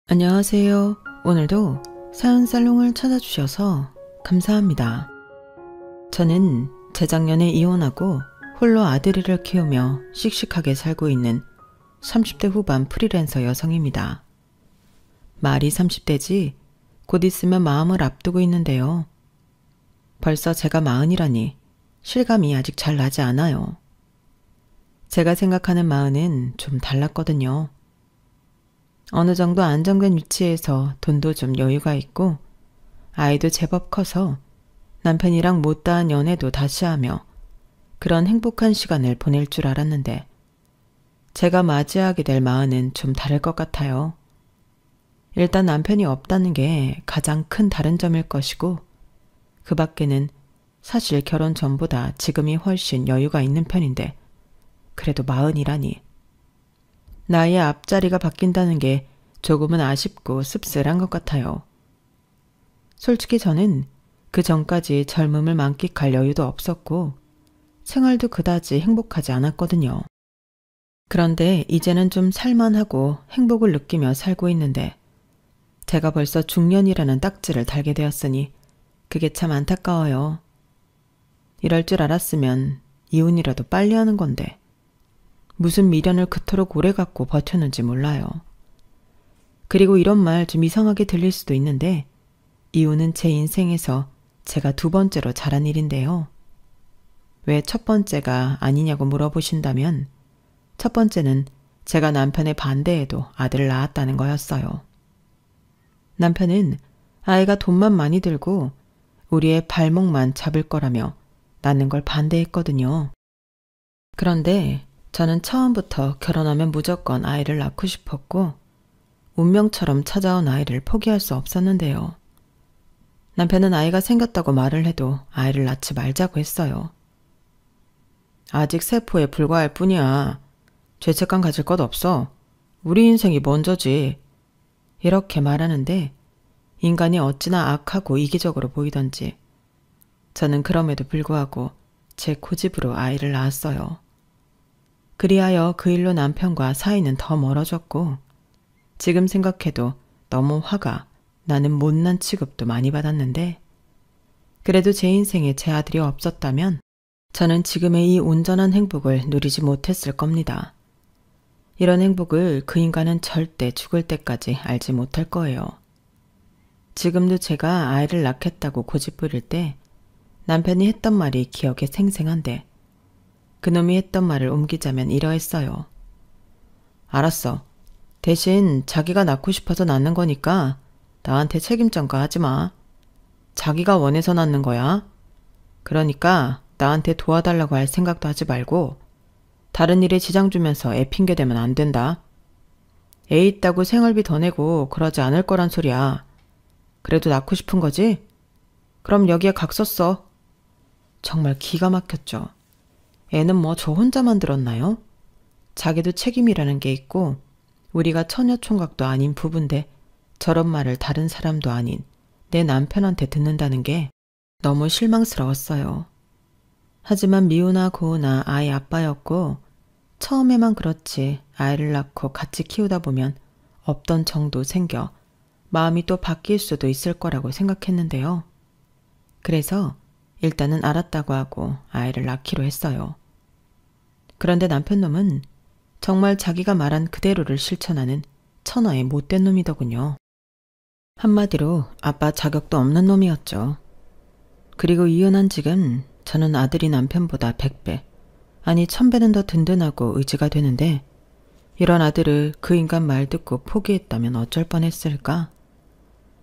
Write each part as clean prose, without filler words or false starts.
안녕하세요. 오늘도 사연살롱을 찾아주셔서 감사합니다. 저는 재작년에 이혼하고 홀로 아들이를 키우며 씩씩하게 살고 있는 30대 후반 프리랜서 여성입니다. 말이 30대지 곧 있으면 마음을 앞두고 있는데요. 벌써 제가 40이라니 실감이 아직 잘 나지 않아요. 제가 생각하는 40은 좀 달랐거든요. 어느 정도 안정된 위치에서 돈도 좀 여유가 있고 아이도 제법 커서 남편이랑 못다한 연애도 다시 하며 그런 행복한 시간을 보낼 줄 알았는데 제가 맞이하게 될 40은 좀 다를 것 같아요. 일단 남편이 없다는 게 가장 큰 다른 점일 것이고 그 밖에는 사실 결혼 전보다 지금이 훨씬 여유가 있는 편인데 그래도 40이라니. 나이의 앞자리가 바뀐다는 게 조금은 아쉽고 씁쓸한 것 같아요. 솔직히 저는 그 전까지 젊음을 만끽할 여유도 없었고 생활도 그다지 행복하지 않았거든요. 그런데 이제는 좀 살만하고 행복을 느끼며 살고 있는데 제가 벌써 중년이라는 딱지를 달게 되었으니 그게 참 안타까워요. 이럴 줄 알았으면 이혼이라도 빨리 하는 건데 무슨 미련을 그토록 오래 갖고 버텼는지 몰라요. 그리고 이런 말 좀 이상하게 들릴 수도 있는데 이혼은 제 인생에서 제가 2번째로 잘한 일인데요. 왜 첫 번째가 아니냐고 물어보신다면 첫 번째는 제가 남편의 반대에도 아들을 낳았다는 거였어요. 남편은 아이가 돈만 많이 들고 우리의 발목만 잡을 거라며 낳는 걸 반대했거든요. 그런데 저는 처음부터 결혼하면 무조건 아이를 낳고 싶었고 운명처럼 찾아온 아이를 포기할 수 없었는데요. 남편은 아이가 생겼다고 말을 해도 아이를 낳지 말자고 했어요. 아직 세포에 불과할 뿐이야. 죄책감 가질 것 없어. 우리 인생이 먼저지. 이렇게 말하는데 인간이 어찌나 악하고 이기적으로 보이던지 저는 그럼에도 불구하고 제 고집으로 아이를 낳았어요. 그리하여 그 일로 남편과 사이는 더 멀어졌고 지금 생각해도 너무 화가 나는 못난 취급도 많이 받았는데 그래도 제 인생에 제 아들이 없었다면 저는 지금의 이 온전한 행복을 누리지 못했을 겁니다. 이런 행복을 그 인간은 절대 죽을 때까지 알지 못할 거예요. 지금도 제가 아이를 낳겠다고 고집 부릴 때 남편이 했던 말이 기억에 생생한데 그놈이 했던 말을 옮기자면 이러했어요. 알았어. 대신 자기가 낳고 싶어서 낳는 거니까 나한테 책임 전가하지 마. 자기가 원해서 낳는 거야. 그러니까 나한테 도와달라고 할 생각도 하지 말고 다른 일에 지장 주면서 애 핑계대면 안 된다. 애 있다고 생활비 더 내고 그러지 않을 거란 소리야. 그래도 낳고 싶은 거지? 그럼 여기에 각 썼어. 정말 기가 막혔죠. 애는 뭐 저 혼자 만들었나요? 자기도 책임이라는 게 있고 우리가 처녀총각도 아닌 부부인데 저런 말을 다른 사람도 아닌 내 남편한테 듣는다는 게 너무 실망스러웠어요. 하지만 미우나 고우나 아이 아빠였고 처음에만 그렇지 아이를 낳고 같이 키우다 보면 없던 정도 생겨 마음이 또 바뀔 수도 있을 거라고 생각했는데요. 그래서 일단은 알았다고 하고 아이를 낳기로 했어요. 그런데 남편놈은 정말 자기가 말한 그대로를 실천하는 천하의 못된 놈이더군요. 한마디로 아빠 자격도 없는 놈이었죠. 그리고 이혼한 지금 저는 아들이 남편보다 100배, 아니 1000배는 더 든든하고 의지가 되는데 이런 아들을 그 인간 말 듣고 포기했다면 어쩔 뻔했을까?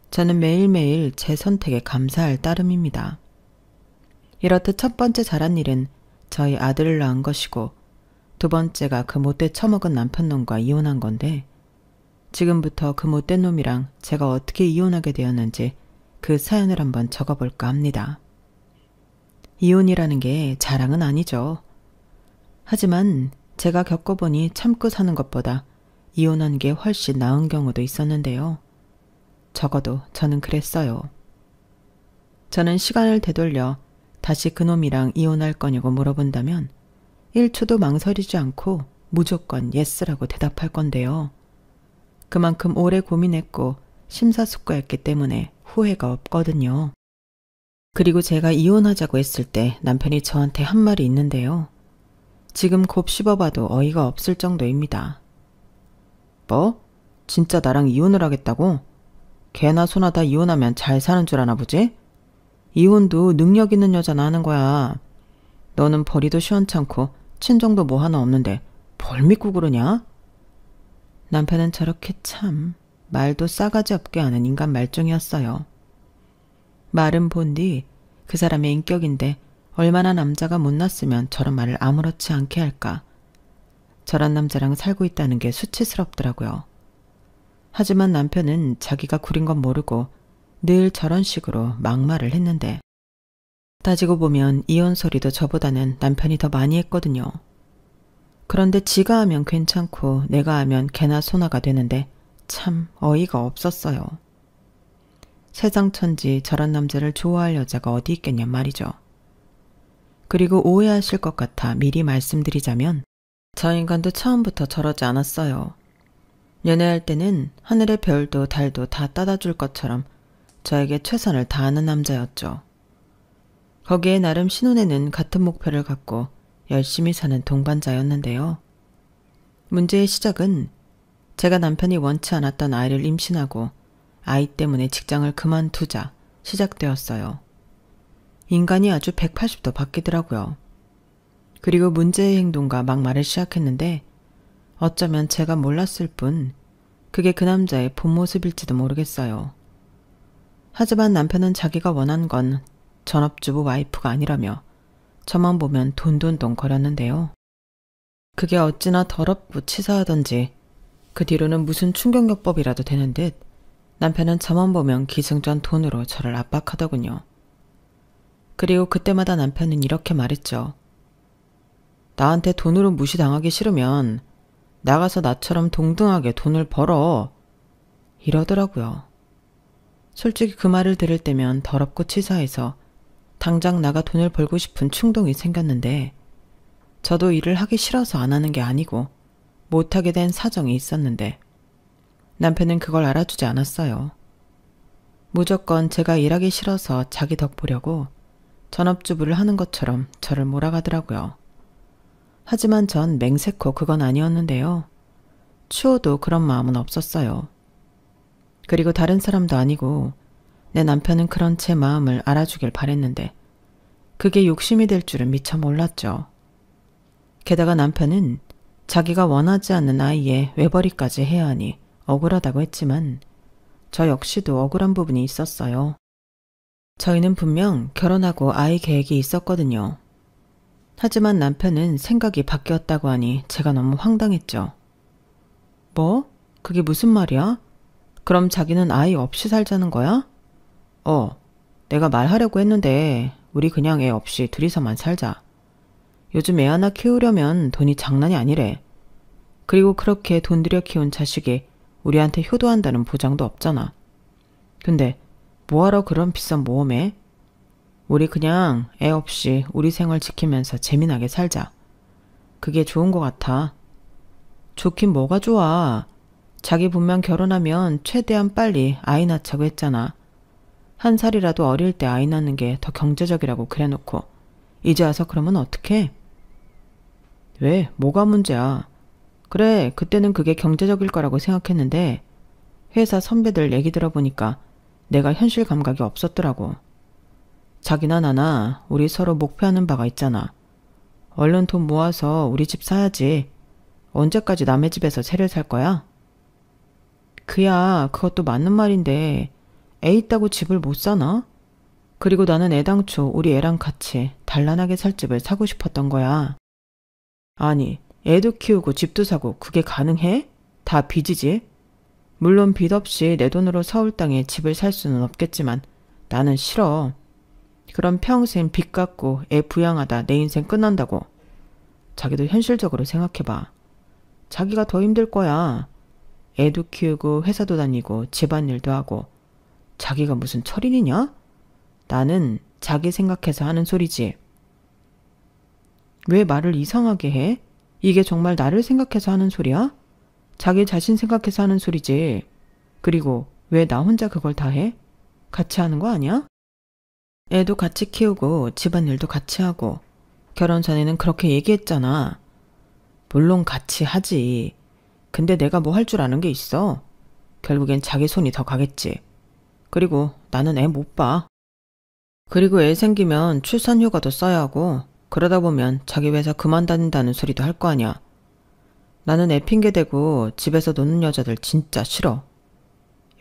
저는 매일매일 제 선택에 감사할 따름입니다. 이렇듯 첫 번째 잘한 일은 저희 아들을 낳은 것이고 2번째가 그 못돼 처먹은 남편놈과 이혼한 건데 지금부터 그 못된 놈이랑 제가 어떻게 이혼하게 되었는지 그 사연을 한번 적어볼까 합니다. 이혼이라는 게 자랑은 아니죠. 하지만 제가 겪어보니 참고 사는 것보다 이혼하는 게 훨씬 나은 경우도 있었는데요. 적어도 저는 그랬어요. 저는 시간을 되돌려 다시 그놈이랑 이혼할 거냐고 물어본다면 1초도 망설이지 않고 무조건 예스라고 대답할 건데요. 그만큼 오래 고민했고 심사숙고했기 때문에 후회가 없거든요. 그리고 제가 이혼하자고 했을 때 남편이 저한테 한 말이 있는데요. 지금 곱씹어봐도 어이가 없을 정도입니다. 뭐? 진짜 나랑 이혼을 하겠다고? 개나 소나 다 이혼하면 잘 사는 줄 아나 보지? 이혼도 능력 있는 여자나 하는 거야. 너는 벌이도 시원찮고 친정도 뭐 하나 없는데 뭘 믿고 그러냐? 남편은 저렇게 참 말도 싸가지 없게 하는 인간 말종이었어요. 말은 본 뒤 그 사람의 인격인데 얼마나 남자가 못났으면 저런 말을 아무렇지 않게 할까. 저런 남자랑 살고 있다는 게 수치스럽더라고요. 하지만 남편은 자기가 구린 건 모르고 늘 저런 식으로 막말을 했는데 따지고 보면 이혼 소리도 저보다는 남편이 더 많이 했거든요. 그런데 지가 하면 괜찮고 내가 하면 개나 소나가 되는데 참 어이가 없었어요. 세상천지 저런 남자를 좋아할 여자가 어디 있겠냔 말이죠. 그리고 오해하실 것 같아 미리 말씀드리자면 저 인간도 처음부터 저러지 않았어요. 연애할 때는 하늘의 별도 달도 다 따다 줄 것처럼 저에게 최선을 다하는 남자였죠. 거기에 나름 신혼에는 같은 목표를 갖고 열심히 사는 동반자였는데요. 문제의 시작은 제가 남편이 원치 않았던 아이를 임신하고 아이 때문에 직장을 그만두자 시작되었어요. 인간이 아주 180도 바뀌더라고요. 그리고 문제의 행동과 막말을 시작했는데 어쩌면 제가 몰랐을 뿐 그게 그 남자의 본 모습일지도 모르겠어요. 하지만 남편은 자기가 원한 건 전업주부 와이프가 아니라며 저만 보면 돈돈돈 거렸는데요. 그게 어찌나 더럽고 치사하던지 그 뒤로는 무슨 충격요법이라도 되는 듯 남편은 저만 보면 기승전 돈으로 저를 압박하더군요. 그리고 그때마다 남편은 이렇게 말했죠. 나한테 돈으로 무시당하기 싫으면 나가서 나처럼 동등하게 돈을 벌어. 이러더라고요. 솔직히 그 말을 들을 때면 더럽고 치사해서 당장 나가 돈을 벌고 싶은 충동이 생겼는데 저도 일을 하기 싫어서 안 하는 게 아니고 못하게 된 사정이 있었는데 남편은 그걸 알아주지 않았어요. 무조건 제가 일하기 싫어서 자기 덕 보려고 전업주부를 하는 것처럼 저를 몰아가더라고요. 하지만 전 맹세코 그건 아니었는데요. 추호도 그런 마음은 없었어요. 그리고 다른 사람도 아니고 내 남편은 그런 제 마음을 알아주길 바랬는데 그게 욕심이 될 줄은 미처 몰랐죠. 게다가 남편은 자기가 원하지 않는 아이의 외벌이까지 해야 하니 억울하다고 했지만 저 역시도 억울한 부분이 있었어요. 저희는 분명 결혼하고 아이 계획이 있었거든요. 하지만 남편은 생각이 바뀌었다고 하니 제가 너무 황당했죠. 뭐? 그게 무슨 말이야? 그럼 자기는 아이 없이 살자는 거야? 내가 말하려고 했는데 우리 그냥 애 없이 둘이서만 살자. 요즘 애 하나 키우려면 돈이 장난이 아니래. 그리고 그렇게 돈 들여 키운 자식이 우리한테 효도한다는 보장도 없잖아. 근데 뭐하러 그런 비싼 모험해? 우리 그냥 애 없이 우리 생활 지키면서 재미나게 살자. 그게 좋은 것 같아. 좋긴 뭐가 좋아. 자기 분명 결혼하면 최대한 빨리 아이 낳자고 했잖아. 1살이라도 어릴 때 아이 낳는 게 더 경제적이라고 그래놓고 이제 와서 그러면 어떡해? 왜? 뭐가 문제야? 그래, 그때는 그게 경제적일 거라고 생각했는데 회사 선배들 얘기 들어보니까 내가 현실 감각이 없었더라고. 자기나 나나 우리 서로 목표하는 바가 있잖아. 얼른 돈 모아서 우리 집 사야지. 언제까지 남의 집에서 새를 살 거야? 그야 그것도 맞는 말인데 애 있다고 집을 못 사나? 그리고 나는 애당초 우리 애랑 같이 단란하게 살 집을 사고 싶었던 거야. 아니, 애도 키우고 집도 사고 그게 가능해? 다 빚이지. 물론 빚 없이 내 돈으로 서울 땅에 집을 살 수는 없겠지만 나는 싫어. 그럼 평생 빚 갚고 애 부양하다 내 인생 끝난다고. 자기도 현실적으로 생각해봐. 자기가 더 힘들 거야. 애도 키우고 회사도 다니고 집안일도 하고. 자기가 무슨 철인이냐? 나는 자기 생각해서 하는 소리지. 왜 말을 이상하게 해? 이게 정말 나를 생각해서 하는 소리야? 자기 자신 생각해서 하는 소리지. 그리고 왜 나 혼자 그걸 다 해? 같이 하는 거 아니야? 애도 같이 키우고 집안일도 같이 하고 결혼 전에는 그렇게 얘기했잖아. 물론 같이 하지. 근데 내가 뭐 할 줄 아는 게 있어? 결국엔 자기 손이 더 가겠지. 그리고 나는 애 못 봐. 그리고 애 생기면 출산휴가도 써야 하고 그러다 보면 자기 회사 그만 다닌다는 소리도 할 거 아니야. 나는 애 핑계대고 집에서 노는 여자들 진짜 싫어.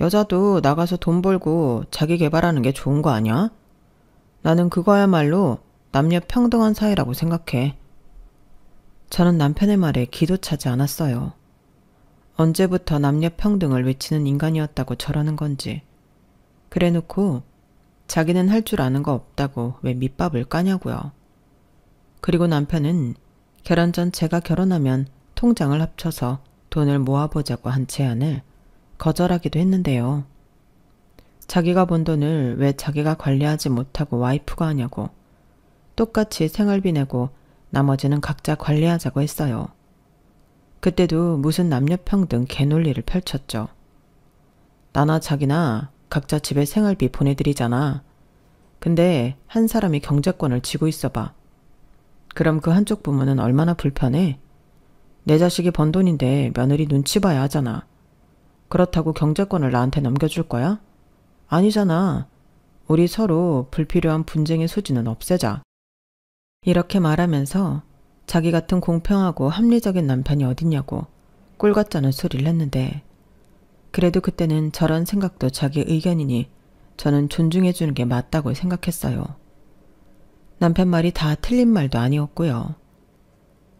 여자도 나가서 돈 벌고 자기 개발하는 게 좋은 거 아니야? 나는 그거야말로 남녀 평등한 사회라고 생각해. 저는 남편의 말에 기도 차지 않았어요. 언제부터 남녀 평등을 외치는 인간이었다고 저러는 건지. 그래놓고 자기는 할 줄 아는 거 없다고 왜 밑밥을 까냐고요. 그리고 남편은 결혼 전 제가 결혼하면 통장을 합쳐서 돈을 모아보자고 한 제안을 거절하기도 했는데요. 자기가 번 돈을 왜 자기가 관리하지 못하고 와이프가 하냐고 똑같이 생활비 내고 나머지는 각자 관리하자고 했어요. 그때도 무슨 남녀평등 개논리를 펼쳤죠. 나나 자기나 각자 집에 생활비 보내드리잖아. 근데 한 사람이 경제권을 쥐고 있어봐. 그럼 그 한쪽 부모는 얼마나 불편해? 내 자식이 번 돈인데 며느리 눈치 봐야 하잖아. 그렇다고 경제권을 나한테 넘겨줄 거야? 아니잖아. 우리 서로 불필요한 분쟁의 소지는 없애자. 이렇게 말하면서 자기 같은 공평하고 합리적인 남편이 어딨냐고 꿀 같자는 소리를 했는데 그래도 그때는 저런 생각도 자기 의견이니 저는 존중해주는 게 맞다고 생각했어요. 남편 말이 다 틀린 말도 아니었고요.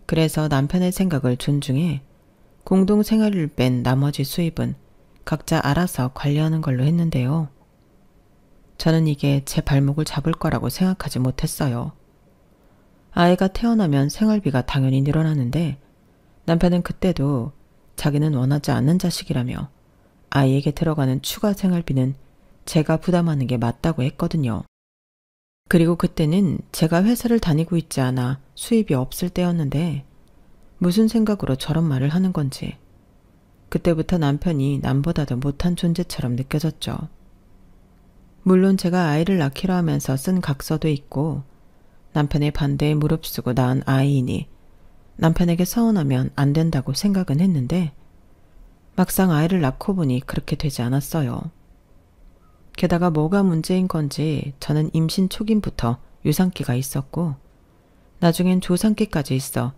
그래서 남편의 생각을 존중해 공동생활을 뺀 나머지 수입은 각자 알아서 관리하는 걸로 했는데요. 저는 이게 제 발목을 잡을 거라고 생각하지 못했어요. 아이가 태어나면 생활비가 당연히 늘어나는데 남편은 그때도 자기는 원하지 않는 자식이라며 아이에게 들어가는 추가 생활비는 제가 부담하는 게 맞다고 했거든요. 그리고 그때는 제가 회사를 다니고 있지 않아 수입이 없을 때였는데 무슨 생각으로 저런 말을 하는 건지 그때부터 남편이 남보다도 못한 존재처럼 느껴졌죠. 물론 제가 아이를 낳기로 하면서 쓴 각서도 있고 남편의 반대에 무릅쓰고 낳은 아이이니 남편에게 서운하면 안 된다고 생각은 했는데 막상 아이를 낳고 보니 그렇게 되지 않았어요. 게다가 뭐가 문제인 건지 저는 임신 초기부터 유산기가 있었고 나중엔 조산기까지 있어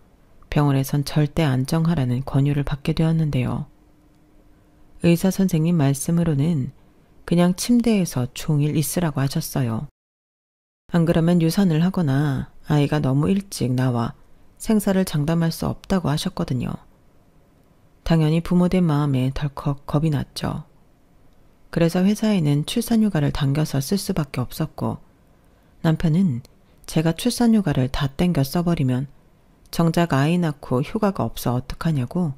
병원에선 절대 안정하라는 권유를 받게 되었는데요. 의사 선생님 말씀으로는 그냥 침대에서 종일 있으라고 하셨어요. 안 그러면 유산을 하거나 아이가 너무 일찍 나와 생사를 장담할 수 없다고 하셨거든요. 당연히 부모된 마음에 덜컥 겁이 났죠. 그래서 회사에는 출산휴가를 당겨서 쓸 수밖에 없었고 남편은 제가 출산휴가를 다 땡겨 써버리면 정작 아이 낳고 휴가가 없어 어떡하냐고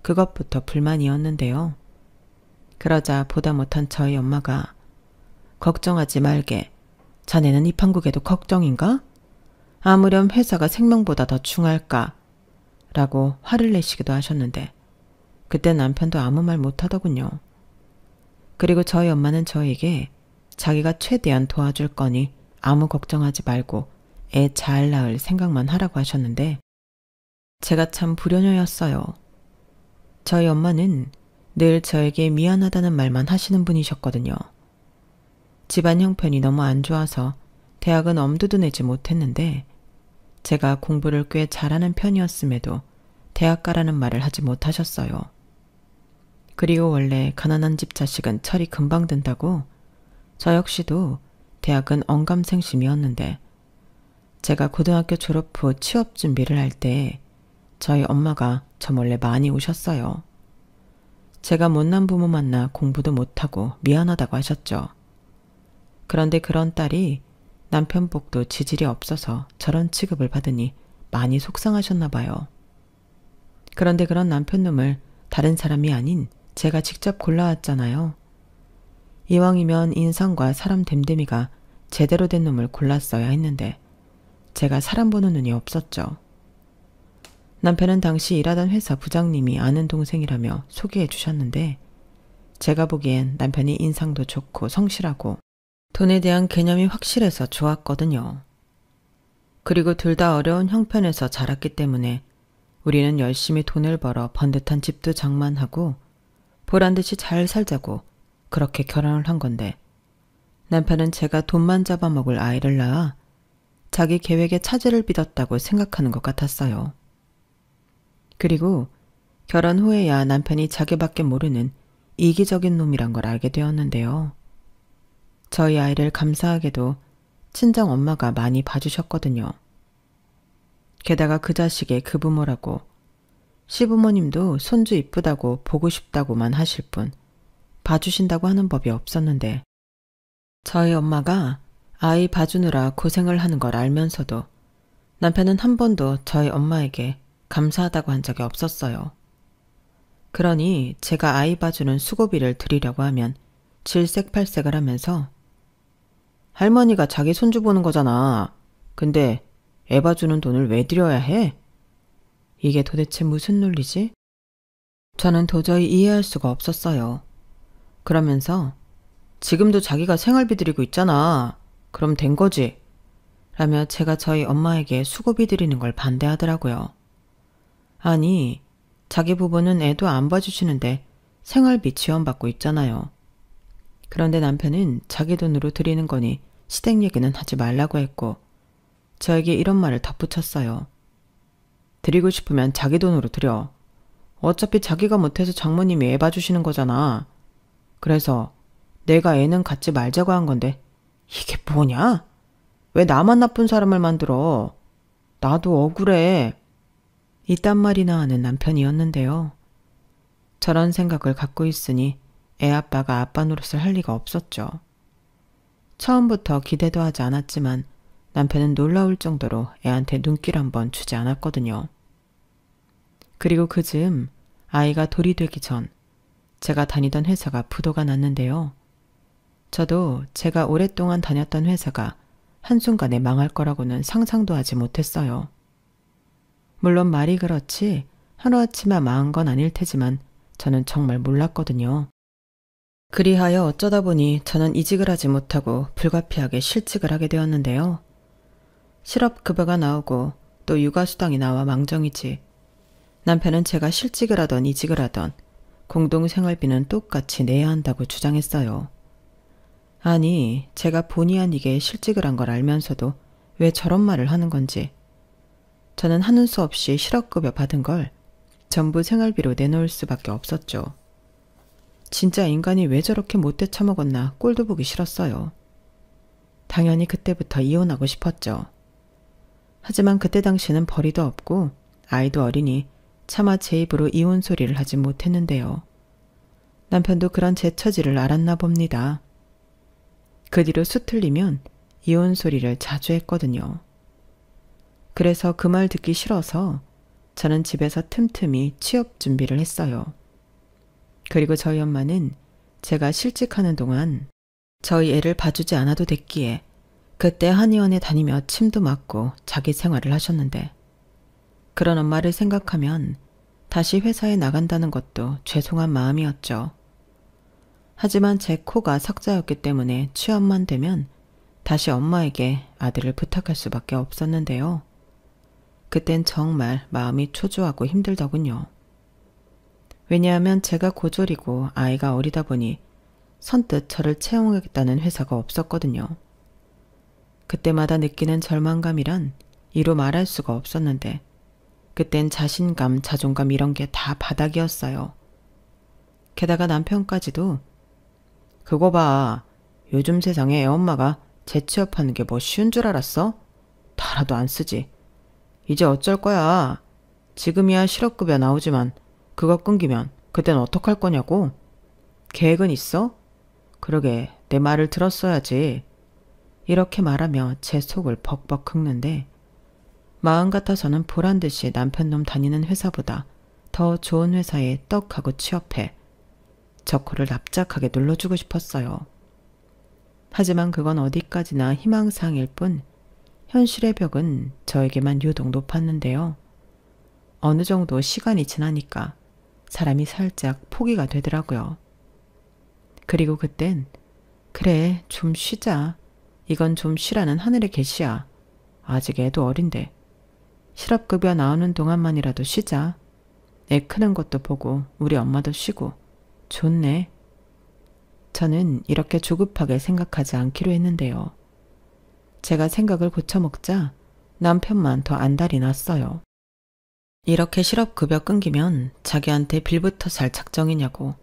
그것부터 불만이었는데요. 그러자 보다 못한 저희 엄마가 걱정하지 말게. 자네는 입한국에도 걱정인가? 아무렴 회사가 생명보다 더 중할까? 라고 화를 내시기도 하셨는데 그때 남편도 아무 말 못하더군요. 그리고 저희 엄마는 저에게 자기가 최대한 도와줄 거니 아무 걱정하지 말고 애 잘 낳을 생각만 하라고 하셨는데 제가 참 불효녀였어요. 저희 엄마는 늘 저에게 미안하다는 말만 하시는 분이셨거든요. 집안 형편이 너무 안 좋아서 대학은 엄두도 내지 못했는데 제가 공부를 꽤 잘하는 편이었음에도 대학 가라는 말을 하지 못하셨어요. 그리고 원래 가난한 집 자식은 철이 금방 든다고 저 역시도 대학은 언감생심이었는데 제가 고등학교 졸업 후 취업 준비를 할 때 저희 엄마가 저 몰래 많이 우셨어요. 제가 못난 부모 만나 공부도 못하고 미안하다고 하셨죠. 그런데 그런 딸이 남편 복도 지질이 없어서 저런 취급을 받으니 많이 속상하셨나 봐요. 그런데 그런 남편 놈을 다른 사람이 아닌 제가 직접 골라왔잖아요. 이왕이면 인성과 사람 됨됨이가 제대로 된 놈을 골랐어야 했는데 제가 사람 보는 눈이 없었죠. 남편은 당시 일하던 회사 부장님이 아는 동생이라며 소개해 주셨는데 제가 보기엔 남편이 인상도 좋고 성실하고 돈에 대한 개념이 확실해서 좋았거든요. 그리고 둘 다 어려운 형편에서 자랐기 때문에 우리는 열심히 돈을 벌어 번듯한 집도 장만하고 보란듯이 잘 살자고 그렇게 결혼을 한 건데 남편은 제가 돈만 잡아먹을 아이를 낳아 자기 계획에 차질을 빚었다고 생각하는 것 같았어요. 그리고 결혼 후에야 남편이 자기밖에 모르는 이기적인 놈이란 걸 알게 되었는데요. 저희 아이를 감사하게도 친정 엄마가 많이 봐주셨거든요. 게다가 그 자식의 그 부모라고 시부모님도 손주 이쁘다고 보고 싶다고만 하실 뿐 봐주신다고 하는 법이 없었는데 저희 엄마가 아이 봐주느라 고생을 하는 걸 알면서도 남편은 한 번도 저희 엄마에게 감사하다고 한 적이 없었어요. 그러니 제가 아이 봐주는 수고비를 드리려고 하면 질색팔색을 하면서 할머니가 자기 손주 보는 거잖아. 근데 애 봐주는 돈을 왜 드려야 해? 이게 도대체 무슨 논리지? 저는 도저히 이해할 수가 없었어요. 그러면서 지금도 자기가 생활비 드리고 있잖아. 그럼 된 거지. 라며 제가 저희 엄마에게 수고비 드리는 걸 반대하더라고요. 아니, 자기 부부는 애도 안 봐주시는데 생활비 지원받고 있잖아요. 그런데 남편은 자기 돈으로 드리는 거니 시댁 얘기는 하지 말라고 했고 저에게 이런 말을 덧붙였어요. 드리고 싶으면 자기 돈으로 드려. 어차피 자기가 못해서 장모님이 애 봐주시는 거잖아. 그래서 내가 애는 갖지 말자고 한 건데 이게 뭐냐? 왜 나만 나쁜 사람을 만들어? 나도 억울해. 이딴 말이나 하는 남편이었는데요. 저런 생각을 갖고 있으니 애 아빠가 아빠 노릇을 할 리가 없었죠. 처음부터 기대도 하지 않았지만 남편은 놀라울 정도로 애한테 눈길 한번 주지 않았거든요. 그리고 그 즈음 아이가 돌이 되기 전 제가 다니던 회사가 부도가 났는데요. 저도 제가 오랫동안 다녔던 회사가 한순간에 망할 거라고는 상상도 하지 못했어요. 물론 말이 그렇지 하루아침에 망한 건 아닐 테지만 저는 정말 몰랐거든요. 그리하여 어쩌다 보니 저는 이직을 하지 못하고 불가피하게 실직을 하게 되었는데요. 실업급여가 나오고 또 육아수당이 나와 망정이지. 남편은 제가 실직을 하던 이직을 하던 공동생활비는 똑같이 내야 한다고 주장했어요. 아니, 제가 본의 아니게 실직을 한 걸 알면서도 왜 저런 말을 하는 건지. 저는 하는 수 없이 실업급여 받은 걸 전부 생활비로 내놓을 수밖에 없었죠. 진짜 인간이 왜 저렇게 못돼 처먹었나 꼴도 보기 싫었어요. 당연히 그때부터 이혼하고 싶었죠. 하지만 그때 당시는 벌이도 없고 아이도 어리니 차마 제 입으로 이혼 소리를 하지 못했는데요. 남편도 그런 제 처지를 알았나 봅니다. 그 뒤로 수틀리면 이혼 소리를 자주 했거든요. 그래서 그 말 듣기 싫어서 저는 집에서 틈틈이 취업 준비를 했어요. 그리고 저희 엄마는 제가 실직하는 동안 저희 애를 봐주지 않아도 됐기에 그때 한의원에 다니며 침도 맞고 자기 생활을 하셨는데 그런 엄마를 생각하면 다시 회사에 나간다는 것도 죄송한 마음이었죠. 하지만 제 코가 석자였기 때문에 취업만 되면 다시 엄마에게 아들을 부탁할 수밖에 없었는데요. 그땐 정말 마음이 초조하고 힘들더군요. 왜냐하면 제가 고졸이고 아이가 어리다 보니 선뜻 저를 채용하겠다는 회사가 없었거든요. 그때마다 느끼는 절망감이란 이루 말할 수가 없었는데 그땐 자신감, 자존감 이런 게 다 바닥이었어요. 게다가 남편까지도 그거 봐. 요즘 세상에 애엄마가 재취업하는 게 뭐 쉬운 줄 알았어? 달아도 안 쓰지. 이제 어쩔 거야. 지금이야 실업급여 나오지만 그거 끊기면 그땐 어떡할 거냐고? 계획은 있어? 그러게 내 말을 들었어야지. 이렇게 말하며 제 속을 벅벅 긁는데 마음 같아서는 보란듯이 남편 놈 다니는 회사보다 더 좋은 회사에 떡하고 취업해 저 코를 납작하게 눌러주고 싶었어요. 하지만 그건 어디까지나 희망사항일 뿐 현실의 벽은 저에게만 유독 높았는데요. 어느 정도 시간이 지나니까 사람이 살짝 포기가 되더라고요. 그리고 그땐 그래, 좀 쉬자. 이건 좀 쉬라는 하늘의 계시야. 아직 애도 어린데. 실업급여 나오는 동안만이라도 쉬자. 애 크는 것도 보고 우리 엄마도 쉬고. 좋네. 저는 이렇게 조급하게 생각하지 않기로 했는데요. 제가 생각을 고쳐먹자 남편만 더 안달이 났어요. 이렇게 실업급여 끊기면 자기한테 빌부터 살 작정이냐고.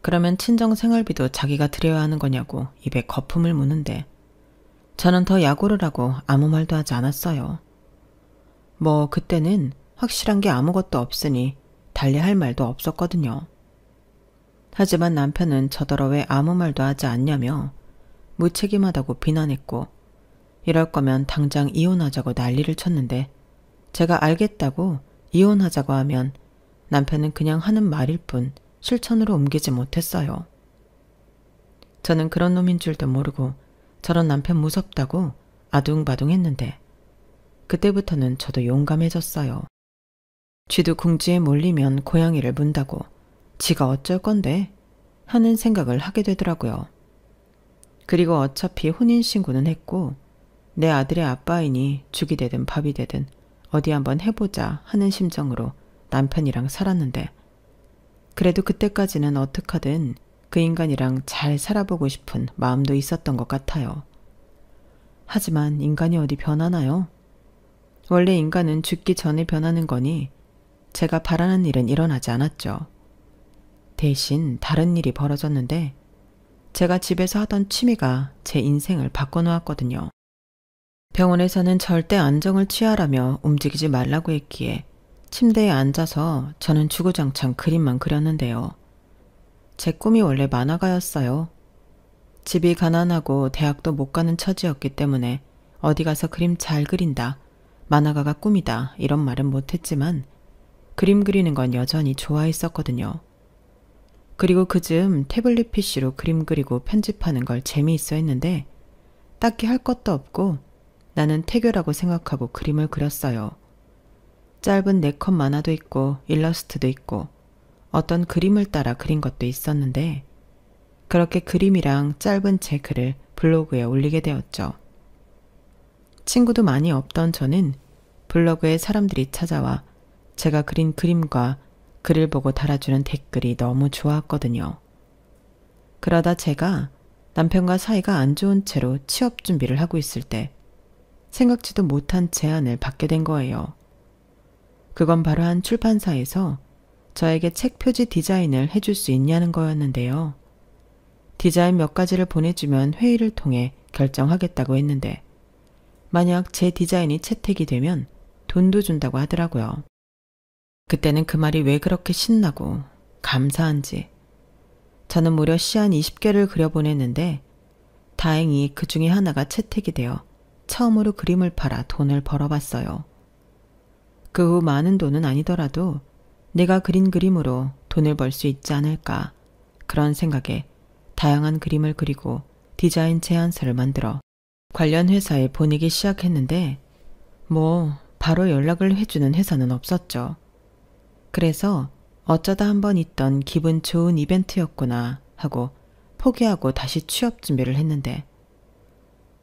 그러면 친정 생활비도 자기가 드려야 하는 거냐고 입에 거품을 무는데 저는 더 약오를 하고 아무 말도 하지 않았어요. 뭐 그때는 확실한 게 아무것도 없으니 달리 할 말도 없었거든요. 하지만 남편은 저더러 왜 아무 말도 하지 않냐며 무책임하다고 비난했고 이럴 거면 당장 이혼하자고 난리를 쳤는데 제가 알겠다고 이혼하자고 하면 남편은 그냥 하는 말일 뿐 실천으로 옮기지 못했어요. 저는 그런 놈인 줄도 모르고 저런 남편 무섭다고 아둥바둥 했는데 그때부터는 저도 용감해졌어요. 쥐도 궁지에 몰리면 고양이를 문다고 지가 어쩔 건데 하는 생각을 하게 되더라고요. 그리고 어차피 혼인신고는 했고 내 아들의 아빠이니 죽이 되든 밥이 되든 어디 한번 해보자 하는 심정으로 남편이랑 살았는데 그래도 그때까지는 어떡하든 그 인간이랑 잘 살아보고 싶은 마음도 있었던 것 같아요. 하지만 인간이 어디 변하나요? 원래 인간은 죽기 전에 변하는 거니 제가 바라는 일은 일어나지 않았죠. 대신 다른 일이 벌어졌는데 제가 집에서 하던 취미가 제 인생을 바꿔놓았거든요. 병원에서는 절대 안정을 취하라며 움직이지 말라고 했기에 침대에 앉아서 저는 주구장창 그림만 그렸는데요. 제 꿈이 원래 만화가였어요. 집이 가난하고 대학도 못 가는 처지였기 때문에 어디 가서 그림 잘 그린다, 만화가가 꿈이다 이런 말은 못했지만 그림 그리는 건 여전히 좋아했었거든요. 그리고 그즘 태블릿 PC로 그림 그리고 편집하는 걸 재미있어 했는데 딱히 할 것도 없고 나는 태교라고 생각하고 그림을 그렸어요. 짧은 4컷 만화도 있고 일러스트도 있고 어떤 그림을 따라 그린 것도 있었는데 그렇게 그림이랑 짧은 제 글을 블로그에 올리게 되었죠. 친구도 많이 없던 저는 블로그에 사람들이 찾아와 제가 그린 그림과 글을 보고 달아주는 댓글이 너무 좋았거든요. 그러다 제가 남편과 사이가 안 좋은 채로 취업 준비를 하고 있을 때 생각지도 못한 제안을 받게 된 거예요. 그건 바로 한 출판사에서 저에게 책 표지 디자인을 해줄 수 있냐는 거였는데요. 디자인 몇 가지를 보내주면 회의를 통해 결정하겠다고 했는데 만약 제 디자인이 채택이 되면 돈도 준다고 하더라고요. 그때는 그 말이 왜 그렇게 신나고 감사한지 저는 무려 시 한 20개를 그려보냈는데 다행히 그 중에 하나가 채택이 되어 처음으로 그림을 팔아 돈을 벌어봤어요. 그 후 많은 돈은 아니더라도 내가 그린 그림으로 돈을 벌 수 있지 않을까 그런 생각에 다양한 그림을 그리고 디자인 제안서를 만들어 관련 회사에 보내기 시작했는데 뭐 바로 연락을 해주는 회사는 없었죠. 그래서 어쩌다 한번 있던 기분 좋은 이벤트였구나 하고 포기하고 다시 취업 준비를 했는데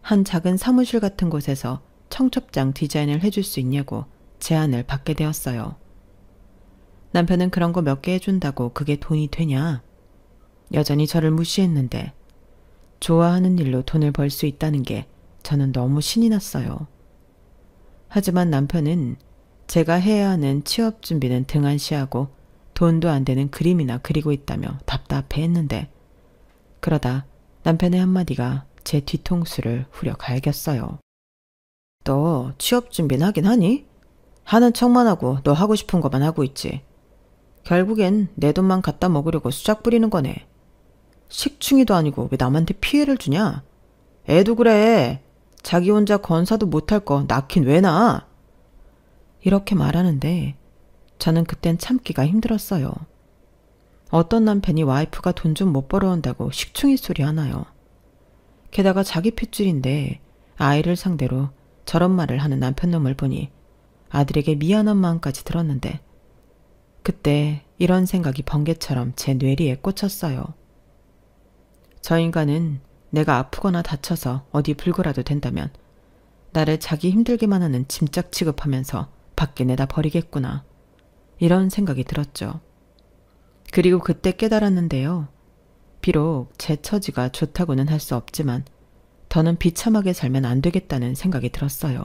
한 작은 사무실 같은 곳에서 청첩장 디자인을 해줄 수 있냐고 제안을 받게 되었어요. 남편은 그런 거 몇 개 해준다고 그게 돈이 되냐? 여전히 저를 무시했는데 좋아하는 일로 돈을 벌 수 있다는 게 저는 너무 신이 났어요. 하지만 남편은 제가 해야 하는 취업 준비는 등한시하고 돈도 안 되는 그림이나 그리고 있다며 답답해했는데 그러다 남편의 한마디가 제 뒤통수를 후려 갈겼어요. 너 취업 준비는 하긴 하니? 하는 척만 하고 너 하고 싶은 것만 하고 있지. 결국엔 내 돈만 갖다 먹으려고 수작 부리는 거네. 식충이도 아니고 왜 남한테 피해를 주냐? 애도 그래. 자기 혼자 건사도 못할 거 낳긴 왜 낳아? 이렇게 말하는데 저는 그땐 참기가 힘들었어요. 어떤 남편이 와이프가 돈 좀 못 벌어온다고 식충이 소리 하나요? 게다가 자기 핏줄인데 아이를 상대로 저런 말을 하는 남편 놈을 보니 아들에게 미안한 마음까지 들었는데 그때 이런 생각이 번개처럼 제 뇌리에 꽂혔어요. 저 인간은 내가 아프거나 다쳐서 어디 불구라도 된다면 나를 자기 힘들게만 하는 짐짝 취급하면서 밖에 내다 버리겠구나. 이런 생각이 들었죠. 그리고 그때 깨달았는데요. 비록 제 처지가 좋다고는 할 수 없지만 더는 비참하게 살면 안 되겠다는 생각이 들었어요.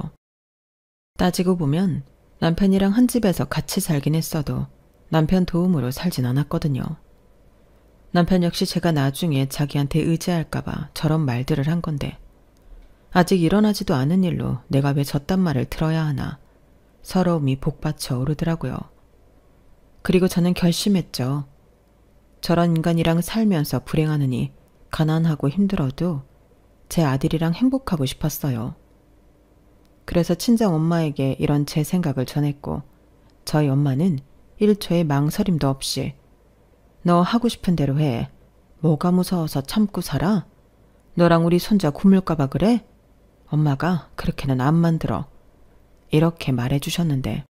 따지고 보면 남편이랑 한 집에서 같이 살긴 했어도 남편 도움으로 살진 않았거든요. 남편 역시 제가 나중에 자기한테 의지할까봐 저런 말들을 한 건데 아직 일어나지도 않은 일로 내가 왜 저딴 말을 들어야 하나 서러움이 복받쳐 오르더라고요. 그리고 저는 결심했죠. 저런 인간이랑 살면서 불행하느니 가난하고 힘들어도 제 아들이랑 행복하고 싶었어요. 그래서 친정 엄마에게 이런 제 생각을 전했고 저희 엄마는 1초의 망설임도 없이 너 하고 싶은 대로 해. 뭐가 무서워서 참고 살아? 너랑 우리 손자 굶을까봐 그래? 엄마가 그렇게는 안 만들어. 이렇게 말해주셨는데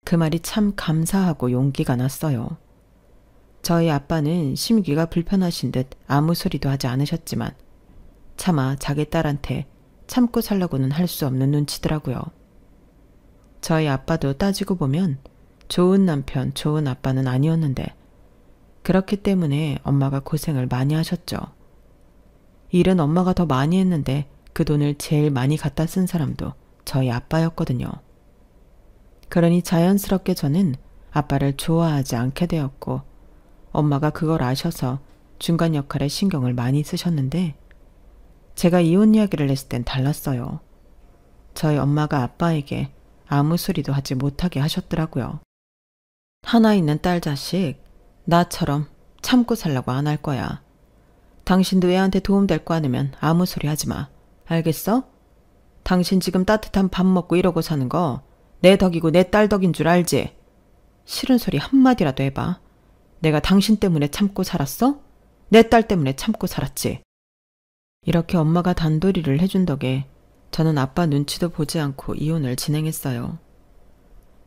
그 말이 참 감사하고 용기가 났어요. 저희 아빠는 심기가 불편하신 듯 아무 소리도 하지 않으셨지만 차마 자기 딸한테 참고 살라고는 할 수 없는 눈치더라고요. 저희 아빠도 따지고 보면 좋은 남편, 좋은 아빠는 아니었는데 그렇기 때문에 엄마가 고생을 많이 하셨죠. 일은 엄마가 더 많이 했는데 그 돈을 제일 많이 갖다 쓴 사람도 저희 아빠였거든요. 그러니 자연스럽게 저는 아빠를 좋아하지 않게 되었고 엄마가 그걸 아셔서 중간 역할에 신경을 많이 쓰셨는데 제가 이혼 이야기를 했을 땐 달랐어요. 저희 엄마가 아빠에게 아무 소리도 하지 못하게 하셨더라고요. 하나 있는 딸 자식, 나처럼 참고 살라고 안 할 거야. 당신도 애한테 도움될 거 아니면 아무 소리 하지 마. 알겠어? 당신 지금 따뜻한 밥 먹고 이러고 사는 거 내 덕이고 내 딸 덕인 줄 알지? 싫은 소리 한마디라도 해봐. 내가 당신 때문에 참고 살았어? 내 딸 때문에 참고 살았지. 이렇게 엄마가 단도리를 해준 덕에 저는 아빠 눈치도 보지 않고 이혼을 진행했어요.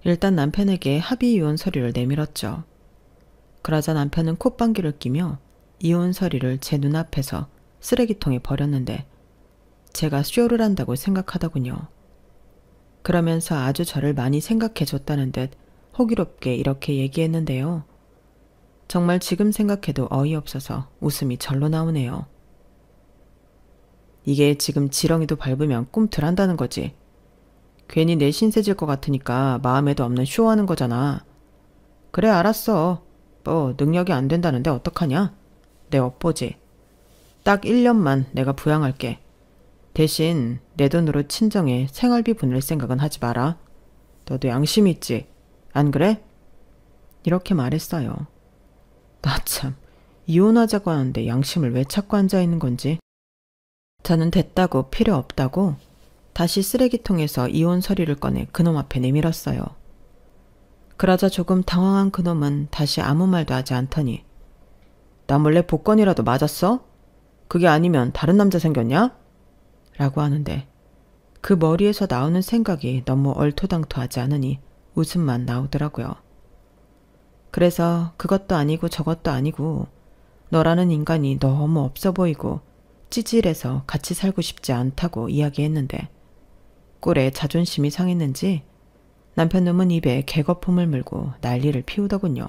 일단 남편에게 합의 이혼 서류를 내밀었죠. 그러자 남편은 콧방귀를 끼며 이혼 서류를 제 눈앞에서 쓰레기통에 버렸는데 제가 쇼를 한다고 생각하더군요. 그러면서 아주 저를 많이 생각해 줬다는 듯 호기롭게 이렇게 얘기했는데요. 정말 지금 생각해도 어이없어서 웃음이 절로 나오네요. 이게 지금 지렁이도 밟으면 꿈틀한다는 거지. 괜히 내 신세 질 것 같으니까 마음에도 없는 쇼하는 거잖아. 그래 알았어. 뭐 능력이 안 된다는데 어떡하냐? 내 업보지. 딱 1년만 내가 부양할게. 대신 내 돈으로 친정에 생활비 보낼 생각은 하지 마라. 너도 양심 있지? 안 그래? 이렇게 말했어요. 나 참 이혼하자고 하는데 양심을 왜 찾고 앉아있는 건지. 저는 됐다고 필요 없다고 다시 쓰레기통에서 이혼 서류를 꺼내 그놈 앞에 내밀었어요. 그러자 조금 당황한 그놈은 다시 아무 말도 하지 않더니 나 몰래 복권이라도 맞았어? 그게 아니면 다른 남자 생겼냐? 라고 하는데 그 머리에서 나오는 생각이 너무 얼토당토하지 않으니 웃음만 나오더라고요. 그래서 그것도 아니고 저것도 아니고 너라는 인간이 너무 없어 보이고 찌질해서 같이 살고 싶지 않다고 이야기했는데 꼴에 자존심이 상했는지 남편놈은 입에 개거품을 물고 난리를 피우더군요.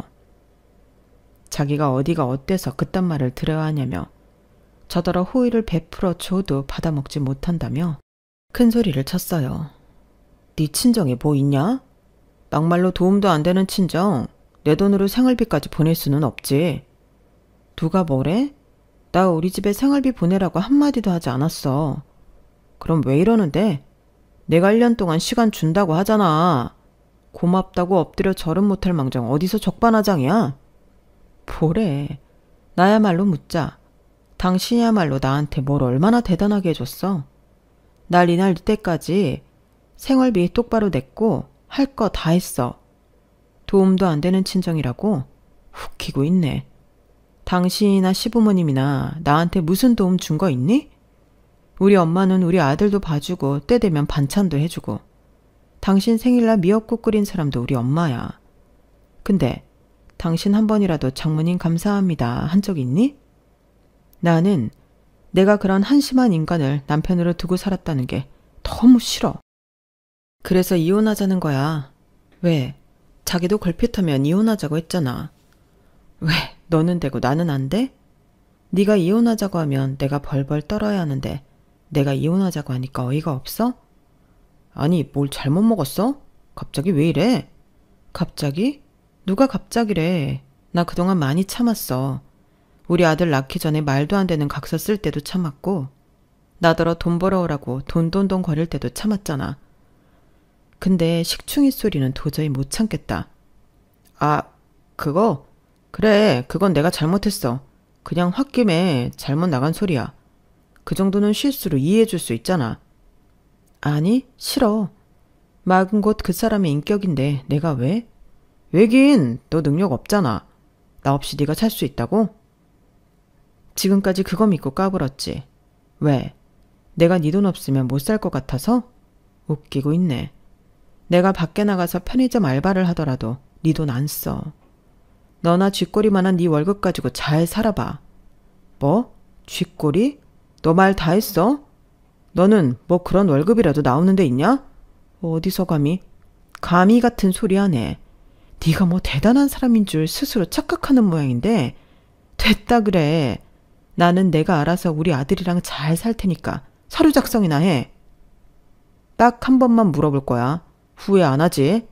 자기가 어디가 어때서 그딴 말을 들어야 하냐며 저더러 호의를 베풀어 줘도 받아먹지 못한다며 큰 소리를 쳤어요. 네 친정에 뭐 있냐? 막말로 도움도 안 되는 친정 내 돈으로 생활비까지 보낼 수는 없지. 누가 뭐래? 나 우리 집에 생활비 보내라고 한마디도 하지 않았어. 그럼 왜 이러는데? 내가 1년 동안 시간 준다고 하잖아. 고맙다고 엎드려 절은 못할 망정 어디서 적반하장이야? 뭐래. 나야말로 묻자. 당신이야말로 나한테 뭘 얼마나 대단하게 해줬어. 날 이날 때까지 생활비 똑바로 냈고 할 거 다 했어. 도움도 안 되는 친정이라고? 웃기고 있네. 당신이나 시부모님이나 나한테 무슨 도움 준 거 있니? 우리 엄마는 우리 아들도 봐주고 때 되면 반찬도 해주고 당신 생일날 미역국 끓인 사람도 우리 엄마야. 근데 당신 한 번이라도 장모님 감사합니다 한 적 있니? 나는 내가 그런 한심한 인간을 남편으로 두고 살았다는 게 너무 싫어. 그래서 이혼하자는 거야. 왜? 자기도 걸핏하면 이혼하자고 했잖아. 왜? 너는 되고 나는 안 돼? 네가 이혼하자고 하면 내가 벌벌 떨어야 하는데 내가 이혼하자고 하니까 어이가 없어? 아니, 뭘 잘못 먹었어? 갑자기 왜 이래? 갑자기? 누가 갑자기래. 나 그동안 많이 참았어. 우리 아들 낳기 전에 말도 안 되는 각서 쓸 때도 참았고 나더러 돈 벌어오라고 돈돈돈 거릴 때도 참았잖아. 근데 식충이 소리는 도저히 못 참겠다. 아, 그거? 그래, 그건 내가 잘못했어. 그냥 홧김에 잘못 나간 소리야. 그 정도는 실수로 이해해 줄 수 있잖아. 아니, 싫어. 막은 곳 그 사람의 인격인데 내가 왜? 왜긴, 너 능력 없잖아. 나 없이 네가 살 수 있다고? 지금까지 그거 믿고 까불었지. 왜? 내가 네 돈 없으면 못 살 것 같아서? 웃기고 있네. 내가 밖에 나가서 편의점 알바를 하더라도 네 돈 안 써. 너나 쥐꼬리만한 네 월급 가지고 잘 살아봐. 뭐? 쥐꼬리? 너 말 다 했어? 너는 뭐 그런 월급이라도 나오는 데 있냐? 어디서 감히? 감히 같은 소리 하네. 네가 뭐 대단한 사람인 줄 스스로 착각하는 모양인데 됐다 그래. 나는 내가 알아서 우리 아들이랑 잘 살 테니까 서류 작성이나 해. 딱 한 번만 물어볼 거야. 후회 안 하지?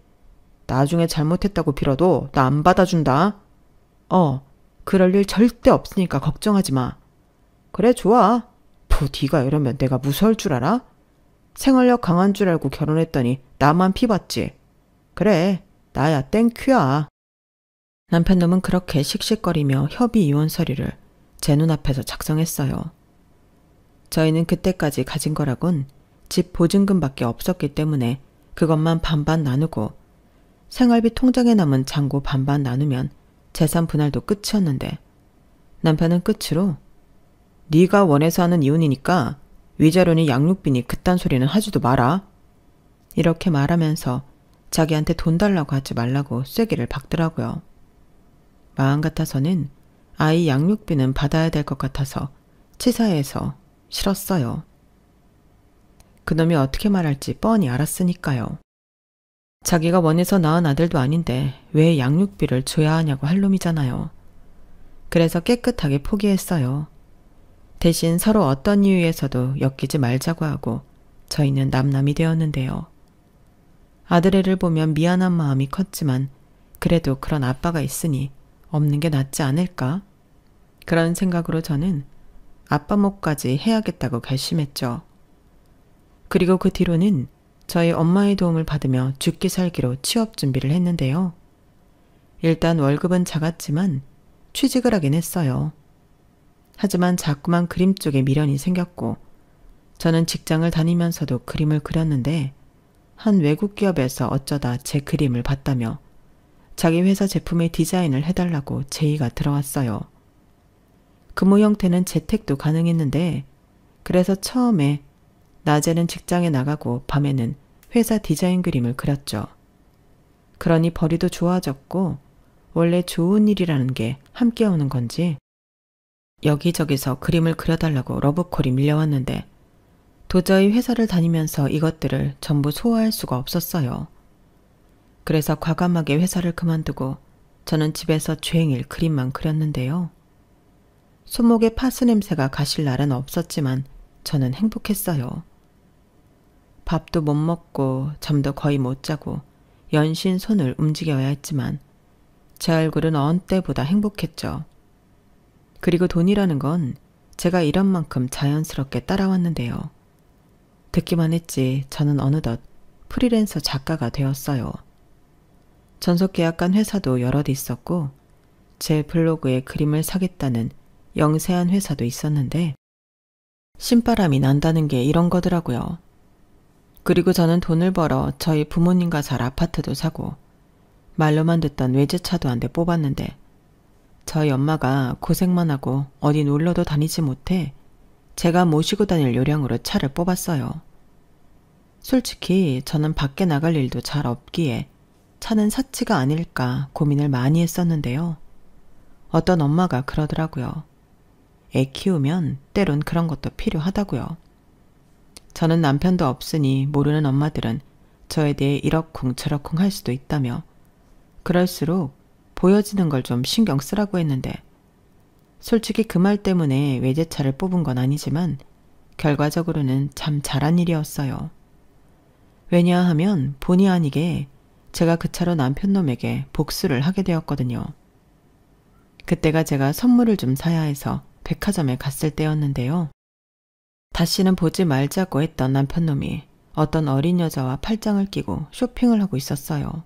나중에 잘못했다고 빌어도 나 안 받아준다. 그럴 일 절대 없으니까 걱정하지 마. 그래, 좋아. 뭐 네가 이러면 내가 무서울 줄 알아? 생활력 강한 줄 알고 결혼했더니 나만 피봤지. 그래, 나야 땡큐야. 남편 놈은 그렇게 씩씩거리며 협의 이혼 서류를 제 눈앞에서 작성했어요. 저희는 그때까지 가진 거라곤 집 보증금밖에 없었기 때문에 그것만 반반 나누고 생활비 통장에 남은 잔고 반반 나누면 재산 분할도 끝이었는데 남편은 끝으로 네가 원해서 하는 이혼이니까 위자료니 양육비니 그딴 소리는 하지도 마라. 이렇게 말하면서 자기한테 돈 달라고 하지 말라고 쐐기를 박더라고요. 마음 같아서는 아이 양육비는 받아야 될 것 같아서 치사해서 싫었어요. 그놈이 어떻게 말할지 뻔히 알았으니까요. 자기가 원해서 낳은 아들도 아닌데 왜 양육비를 줘야 하냐고 할 놈이잖아요. 그래서 깨끗하게 포기했어요. 대신 서로 어떤 이유에서도 엮이지 말자고 하고 저희는 남남이 되었는데요. 아들애를 보면 미안한 마음이 컸지만 그래도 그런 아빠가 있으니 없는 게 낫지 않을까? 그런 생각으로 저는 아빠 몫까지 해야겠다고 결심했죠. 그리고 그 뒤로는 저희 엄마의 도움을 받으며 죽기 살기로 취업 준비를 했는데요. 일단 월급은 작았지만 취직을 하긴 했어요. 하지만 자꾸만 그림 쪽에 미련이 생겼고 저는 직장을 다니면서도 그림을 그렸는데 한 외국 기업에서 어쩌다 제 그림을 봤다며 자기 회사 제품의 디자인을 해달라고 제의가 들어왔어요. 근무 형태는 재택도 가능했는데 그래서 처음에 낮에는 직장에 나가고 밤에는 회사 디자인 그림을 그렸죠. 그러니 벌이도 좋아졌고 원래 좋은 일이라는 게 함께 오는 건지 여기저기서 그림을 그려달라고 러브콜이 밀려왔는데 도저히 회사를 다니면서 이것들을 전부 소화할 수가 없었어요. 그래서 과감하게 회사를 그만두고 저는 집에서 종일 그림만 그렸는데요. 손목에 파스 냄새가 가실 날은 없었지만 저는 행복했어요. 밥도 못 먹고 잠도 거의 못 자고 연신 손을 움직여야 했지만 제 얼굴은 어느 때보다 행복했죠. 그리고 돈이라는 건 제가 일한 만큼 자연스럽게 따라왔는데요. 듣기만 했지 저는 어느덧 프리랜서 작가가 되었어요. 전속계약간 회사도 여럿 있었고 제 블로그에 그림을 사겠다는 영세한 회사도 있었는데 신바람이 난다는 게 이런 거더라고요. 그리고 저는 돈을 벌어 저희 부모님과 살 아파트도 사고 말로만 듣던 외제차도 한 대 뽑았는데 저희 엄마가 고생만 하고 어디 놀러도 다니지 못해 제가 모시고 다닐 요량으로 차를 뽑았어요. 솔직히 저는 밖에 나갈 일도 잘 없기에 차는 사치가 아닐까 고민을 많이 했었는데요. 어떤 엄마가 그러더라고요. 애 키우면 때론 그런 것도 필요하다고요. 저는 남편도 없으니 모르는 엄마들은 저에 대해 이러쿵 저러쿵 할 수도 있다며 그럴수록 보여지는 걸 좀 신경 쓰라고 했는데 솔직히 그 말 때문에 외제차를 뽑은 건 아니지만 결과적으로는 참 잘한 일이었어요. 왜냐하면 본의 아니게 제가 그 차로 남편놈에게 복수를 하게 되었거든요. 그때가 제가 선물을 좀 사야 해서 백화점에 갔을 때였는데요. 다시는 보지 말자고 했던 남편놈이 어떤 어린 여자와 팔짱을 끼고 쇼핑을 하고 있었어요.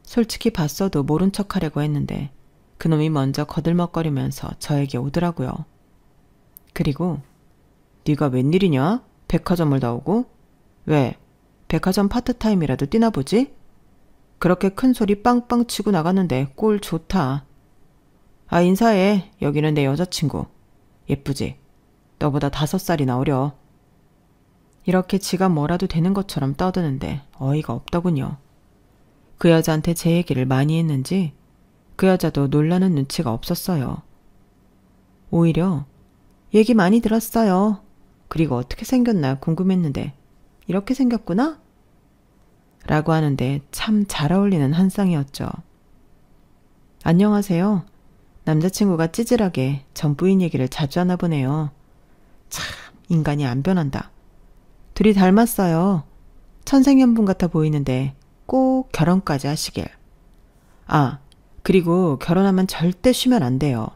솔직히 봤어도 모른 척 하려고 했는데 그놈이 먼저 거들먹거리면서 저에게 오더라고요. 그리고 네가 웬일이냐? 백화점을 다 오고? 왜? 백화점 파트타임이라도 뛰나 보지? 그렇게 큰 소리 빵빵 치고 나갔는데 꼴 좋다. 아, 인사해. 여기는 내 여자친구. 예쁘지? 너보다 5살이나 어려. 이렇게 지가 뭐라도 되는 것처럼 떠드는데 어이가 없더군요. 그 여자한테 제 얘기를 많이 했는지 그 여자도 놀라는 눈치가 없었어요. 오히려 얘기 많이 들었어요. 그리고 어떻게 생겼나 궁금했는데 이렇게 생겼구나? 라고 하는데 참 잘 어울리는 한 쌍이었죠. 안녕하세요. 남자친구가 찌질하게 전 부인 얘기를 자주 하나 보네요. 참 인간이 안 변한다. 둘이 닮았어요. 천생연분 같아 보이는데 꼭 결혼까지 하시길. 아, 그리고 결혼하면 절대 쉬면 안 돼요.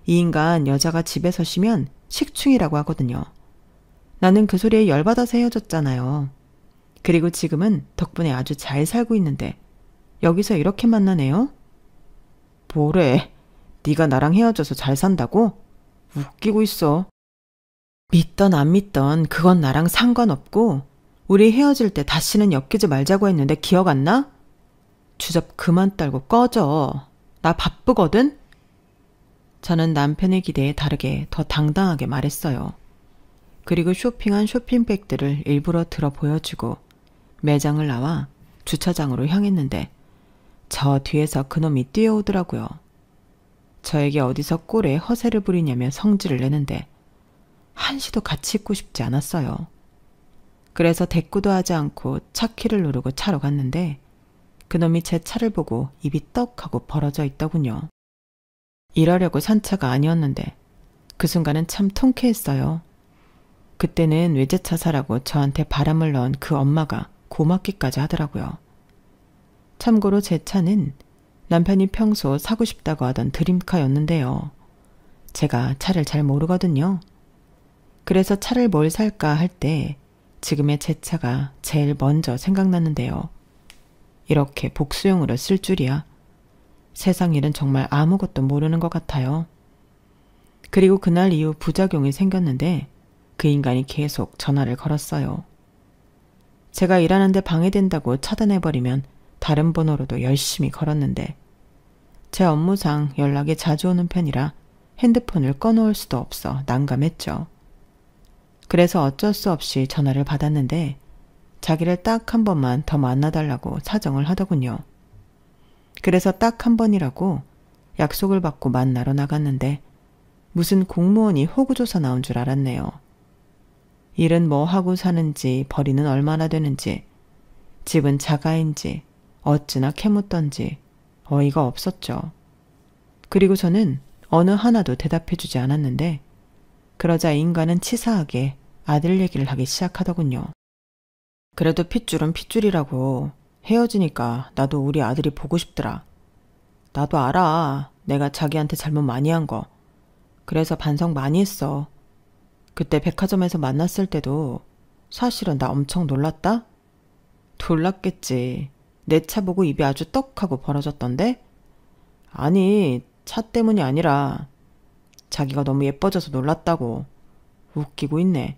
이 인간 여자가 집에서 쉬면 식충이라고 하거든요. 나는 그 소리에 열받아서 헤어졌잖아요. 그리고 지금은 덕분에 아주 잘 살고 있는데 여기서 이렇게 만나네요? 뭐래? 네가 나랑 헤어져서 잘 산다고? 웃기고 있어. 믿던 안 믿던 그건 나랑 상관없고 우리 헤어질 때 다시는 엮이지 말자고 했는데 기억 안 나? 주접 그만 떨고 꺼져. 나 바쁘거든? 저는 남편의 기대에 다르게 더 당당하게 말했어요. 그리고 쇼핑한 쇼핑백들을 일부러 들어 보여주고 매장을 나와 주차장으로 향했는데 저 뒤에서 그놈이 뛰어오더라고요. 저에게 어디서 꼴에 허세를 부리냐며 성질을 내는데 한시도 같이 있고 싶지 않았어요. 그래서 대꾸도 하지 않고 차 키를 누르고 차로 갔는데 그놈이 제 차를 보고 입이 떡 하고 벌어져 있더군요. 이러려고 산 차가 아니었는데 그 순간은 참 통쾌했어요. 그때는 외제차 사라고 저한테 바람을 넣은 그 엄마가 고맙기까지 하더라고요. 참고로 제 차는 남편이 평소 사고 싶다고 하던 드림카였는데요. 제가 차를 잘 모르거든요. 그래서 차를 뭘 살까 할 때 지금의 제 차가 제일 먼저 생각났는데요. 이렇게 복수용으로 쓸 줄이야. 세상 일은 정말 아무것도 모르는 것 같아요. 그리고 그날 이후 부작용이 생겼는데 그 인간이 계속 전화를 걸었어요. 제가 일하는데 방해된다고 차단해버리면 다른 번호로도 열심히 걸었는데 제 업무상 연락이 자주 오는 편이라 핸드폰을 꺼놓을 수도 없어 난감했죠. 그래서 어쩔 수 없이 전화를 받았는데 자기를 딱 한 번만 더 만나달라고 사정을 하더군요. 그래서 딱 한 번이라고 약속을 받고 만나러 나갔는데 무슨 공무원이 호구조사 나온 줄 알았네요. 일은 뭐 하고 사는지 벌이는 얼마나 되는지 집은 자가인지 어찌나 캐묻던지 어이가 없었죠. 그리고 저는 어느 하나도 대답해주지 않았는데 그러자 인간은 치사하게 아들 얘기를 하기 시작하더군요. 그래도 핏줄은 핏줄이라고. 헤어지니까 나도 우리 아들이 보고 싶더라. 나도 알아. 내가 자기한테 잘못 많이 한 거. 그래서 반성 많이 했어. 그때 백화점에서 만났을 때도 사실은 나 엄청 놀랐다? 놀랐겠지. 내 차 보고 입이 아주 떡하고 벌어졌던데? 아니, 차 때문이 아니라 자기가 너무 예뻐져서 놀랐다고. 웃기고 있네.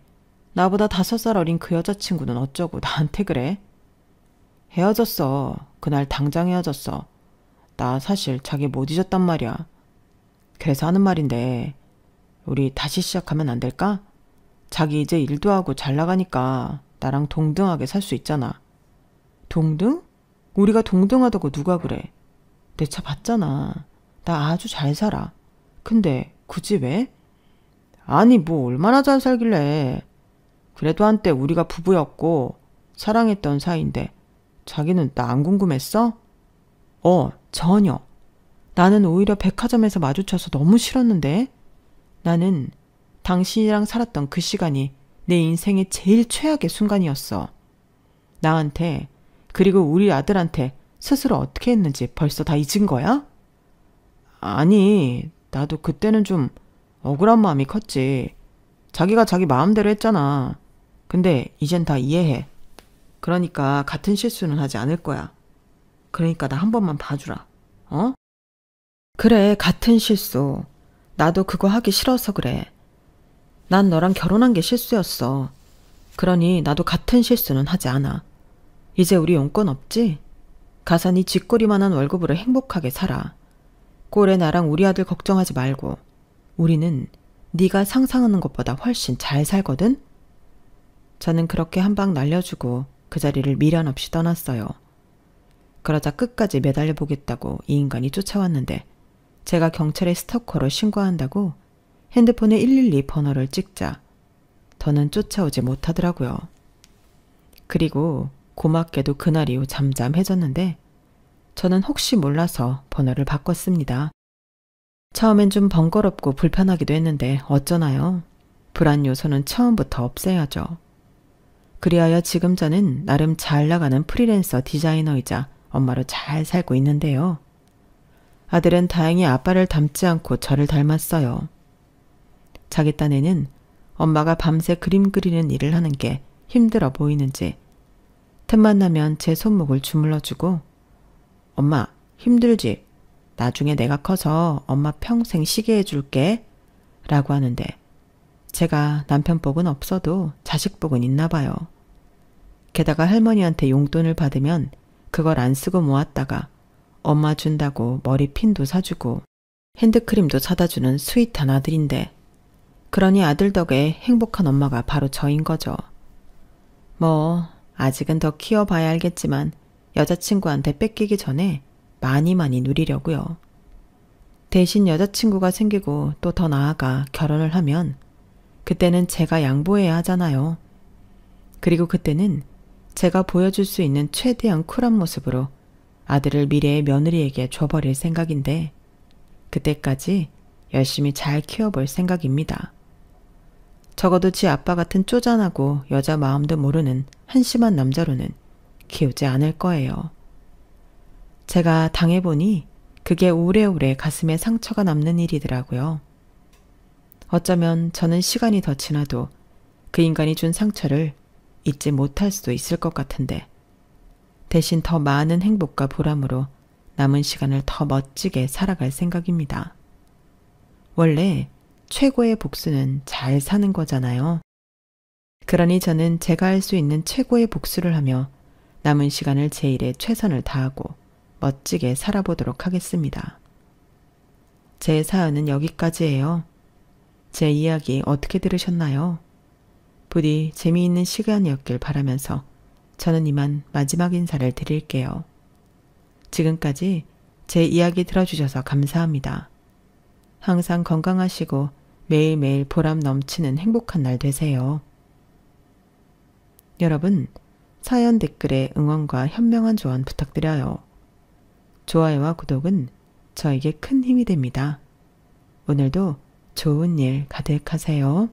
나보다 5살 어린 그 여자친구는 어쩌고 나한테 그래? 헤어졌어. 그날 당장 헤어졌어. 나 사실 자기 못 잊었단 말이야. 그래서 하는 말인데 우리 다시 시작하면 안 될까? 자기 이제 일도 하고 잘 나가니까 나랑 동등하게 살 수 있잖아. 동등? 우리가 동등하다고 누가 그래? 내 차 봤잖아. 나 아주 잘 살아. 근데 굳이 왜? 아니 뭐 얼마나 잘 살길래. 그래도 한때 우리가 부부였고 사랑했던 사이인데 자기는 나 안 궁금했어? 전혀. 나는 오히려 백화점에서 마주쳐서 너무 싫었는데. 나는 당신이랑 살았던 그 시간이 내 인생의 제일 최악의 순간이었어. 나한테, 그리고 우리 아들한테 스스로 어떻게 했는지 벌써 다 잊은 거야? 아니, 나도 그때는 좀 억울한 마음이 컸지. 자기가 자기 마음대로 했잖아. 근데 이젠 다 이해해. 그러니까 같은 실수는 하지 않을 거야. 그러니까 나 한 번만 봐주라. 어? 그래, 같은 실수. 나도 그거 하기 싫어서 그래. 난 너랑 결혼한 게 실수였어. 그러니 나도 같은 실수는 하지 않아. 이제 우리 용건 없지? 가서 네 쥐꼬리만한 월급으로 행복하게 살아. 꼴에 나랑 우리 아들 걱정하지 말고. 우리는 네가 상상하는 것보다 훨씬 잘 살거든? 저는 그렇게 한 방 날려주고 그 자리를 미련 없이 떠났어요. 그러자 끝까지 매달려 보겠다고 이 인간이 쫓아왔는데 제가 경찰에 스토커로 신고한다고 핸드폰에 112 번호를 찍자 더는 쫓아오지 못하더라고요. 그리고 고맙게도 그날 이후 잠잠해졌는데 저는 혹시 몰라서 번호를 바꿨습니다. 처음엔 좀 번거롭고 불편하기도 했는데 어쩌나요? 불안 요소는 처음부터 없애야죠. 그리하여 지금 저는 나름 잘 나가는 프리랜서 디자이너이자 엄마로 잘 살고 있는데요. 아들은 다행히 아빠를 닮지 않고 저를 닮았어요. 자기 딴에는 엄마가 밤새 그림 그리는 일을 하는 게 힘들어 보이는지 틈만 나면 제 손목을 주물러주고 엄마 힘들지? 나중에 내가 커서 엄마 평생 쉬게 해줄게 라고 하는데 제가 남편복은 없어도 자식복은 있나 봐요. 게다가 할머니한테 용돈을 받으면 그걸 안 쓰고 모았다가 엄마 준다고 머리핀도 사주고 핸드크림도 사다 주는 스윗한 아들인데 그러니 아들 덕에 행복한 엄마가 바로 저인 거죠. 뭐 아직은 더 키워봐야 알겠지만 여자친구한테 뺏기기 전에 많이 누리려고요. 대신 여자친구가 생기고 또 더 나아가 결혼을 하면 그때는 제가 양보해야 하잖아요. 그리고 그때는 제가 보여줄 수 있는 최대한 쿨한 모습으로 아들을 미래의 며느리에게 줘버릴 생각인데 그때까지 열심히 잘 키워볼 생각입니다. 적어도 지 아빠 같은 쪼잔하고 여자 마음도 모르는 한심한 남자로는 키우지 않을 거예요. 제가 당해보니 그게 오래오래 가슴에 상처가 남는 일이더라고요. 어쩌면 저는 시간이 더 지나도 그 인간이 준 상처를 잊지 못할 수도 있을 것 같은데 대신 더 많은 행복과 보람으로 남은 시간을 더 멋지게 살아갈 생각입니다. 원래 최고의 복수는 잘 사는 거잖아요. 그러니 저는 제가 할 수 있는 최고의 복수를 하며 남은 시간을 제 일에 최선을 다하고 멋지게 살아보도록 하겠습니다. 제 사연은 여기까지예요. 제 이야기 어떻게 들으셨나요? 부디 재미있는 시간이었길 바라면서 저는 이만 마지막 인사를 드릴게요. 지금까지 제 이야기 들어주셔서 감사합니다. 항상 건강하시고 매일매일 보람 넘치는 행복한 날 되세요. 여러분, 사연 댓글에 응원과 현명한 조언 부탁드려요. 좋아요와 구독은 저에게 큰 힘이 됩니다. 오늘도 좋은 일 가득하세요.